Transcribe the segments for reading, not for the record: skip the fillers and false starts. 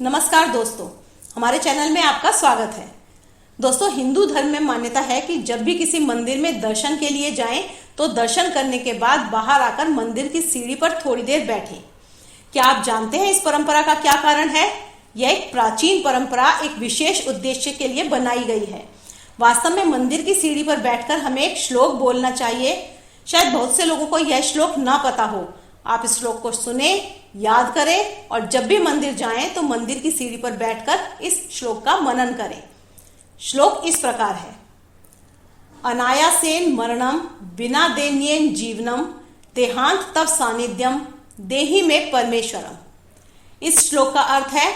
नमस्कार दोस्तों, हमारे चैनल में आपका स्वागत है। दोस्तों, हिंदू धर्म में मान्यता है कि जब भी किसी मंदिर में दर्शन के लिए जाएं तो दर्शन करने के बाद बाहर आकर मंदिर की सीढ़ी पर थोड़ी देर बैठें। क्या आप जानते हैं इस परंपरा का क्या कारण है? यह एक प्राचीन परंपरा एक विशेष उद्देश्य के लिए बनाई गई है। वास्तव में मंदिर की सीढ़ी पर बैठकर हमें एक श्लोक बोलना चाहिए। शायद बहुत से लोगों को यह श्लोक ना पता हो। आप इस श्लोक को सुने, याद करें और जब भी मंदिर जाएं तो मंदिर की सीढ़ी पर बैठकर इस श्लोक का मनन करें। श्लोक इस प्रकार है। अनायासेन मरणम बिना देन्येन जीवनम देहांत तव सानिध्यम देहि में परमेश्वरम। इस श्लोक का अर्थ है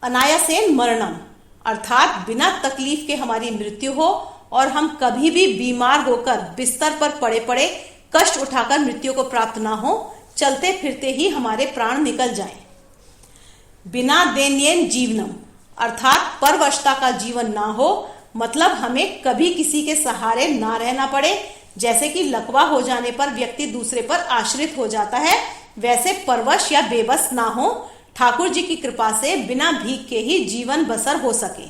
अनायासेन मरणम अर्थात बिना तकलीफ के हमारी मृत्यु हो और हम कभी भी बीमार होकर बिस्तर पर पड़े पड़े कष्ट उठाकर मृत्यु को प्राप्त ना हो, चलते फिरते ही हमारे प्राण निकल जाएं। बिना दैन्येन जीवनम अर्थात परवशता का जीवन ना हो, मतलब हमें कभी किसी के सहारे ना रहना पड़े। जैसे कि लकवा हो जाने पर व्यक्ति दूसरे पर आश्रित हो जाता है, वैसे परवश या बेबस ना हो। ठाकुर जी की कृपा से बिना भीख के ही जीवन बसर हो सके।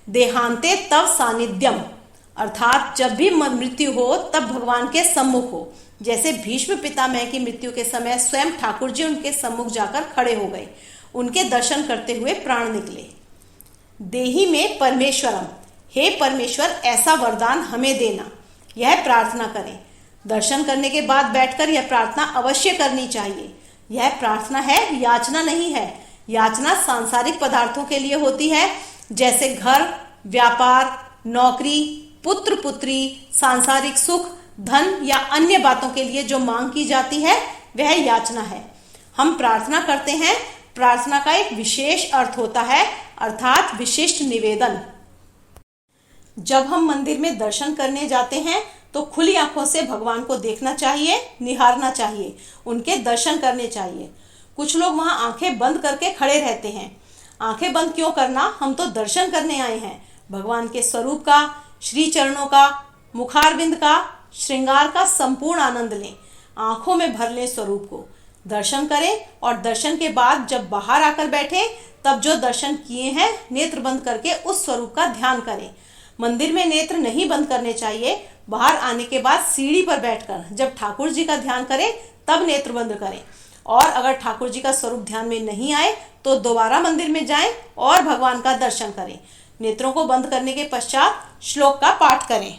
देहांते तव सानिध्यम अर्थात जब भी मृत्यु हो तब भगवान के सम्मुख हो। जैसे भीष्म पितामह की मृत्यु के समय स्वयं ठाकुर जी उनके सम्मुख जाकर खड़े हो गए, उनके दर्शन करते हुए प्राण निकले। देहि में परमेश्वरम, हे परमेश्वर ऐसा वरदान हमें देना, यह प्रार्थना करें। दर्शन करने के बाद बैठकर यह प्रार्थना अवश्य करनी चाहिए। यह प्रार्थना है, याचना नहीं है। याचना सांसारिक पदार्थों के लिए होती है, जैसे घर, व्यापार, नौकरी, पुत्र पुत्री, सांसारिक सुख, धन या अन्य बातों के लिए जो मांग की जाती है वह याचना है। हम प्रार्थना करते हैं, प्रार्थना का एक विशेष अर्थ होता है, अर्थात विशिष्ट निवेदन। जब हम मंदिर में दर्शन करने जाते हैं तो खुली आंखों से भगवान को देखना चाहिए, निहारना चाहिए, उनके दर्शन करने चाहिए। कुछ लोग वहां आंखें बंद करके खड़े रहते हैं। आंखें बंद क्यों करना? हम तो दर्शन करने आए हैं। भगवान के स्वरूप का, श्री चरणों का, मुखारविंद का, श्रृंगार का संपूर्ण आनंद लें। आंखों में भर लें स्वरूप को, दर्शन करें और दर्शन के बाद जब बाहर आकर बैठें तब जो दर्शन किए हैं नेत्र बंद करके उस स्वरूप का ध्यान करें। मंदिर में नेत्र नहीं बंद करने चाहिए। बाहर आने के बाद सीढ़ी पर बैठकर जब ठाकुर जी का ध्यान करें तब नेत्र बंद करें। और अगर ठाकुर जी का स्वरूप ध्यान में नहीं आए तो दोबारा मंदिर में जाएं और भगवान का दर्शन करें। नेत्रों को बंद करने के पश्चात श्लोक का पाठ करें।